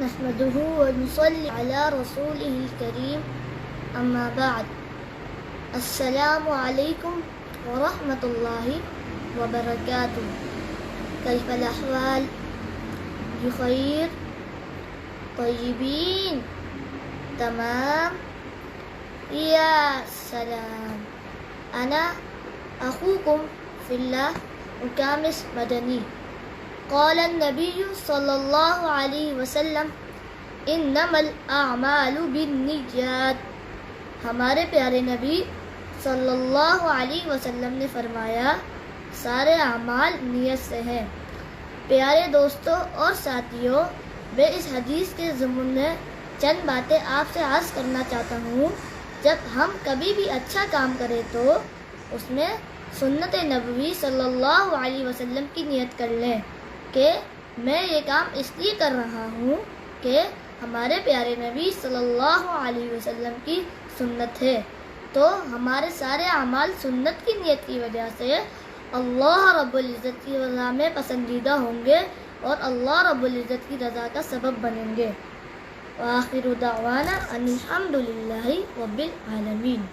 نحمده ونصلي على رسوله الكريم اما بعد السلام علیکم ورحمۃ اللہ وبرکاتہ. کیف الاحوال؟ بخیر؟ طیبین؟ تمام؟ یا سلام. انا اخوکم فی اللہ مکامس مدنی. قال النبی صلی اللہ علیہ وسلم انما الاعمال بالنیات. ہمارے پیارے نبی صلی اللہ علیہ وسلم نے فرمایا سارے اعمال نیت سے ہیں. پیارے دوستوں اور ساتھیوں، میں اس حدیث کے ضمن میں چند باتیں آپ سے عرض کرنا چاہتا ہوں. جب ہم کبھی بھی اچھا کام کریں تو اس میں سنت نبوی صلی اللہ علیہ وسلم کی نیت کر لیں کہ میں یہ کام اس لیے کر رہا ہوں کہ ہمارے پیارے نبی صلی اللہ علیہ وسلم کی سنت ہے. تو ہمارے سارے اعمال سنت کی نیت کی وجہ سے اللہ رب العزت کی رضا میں پسندیدہ ہوں گے اور اللہ رب العزت کی رضا کا سبب بنیں گے. وآخر دعوانا ان الحمد للہ رب العالمین.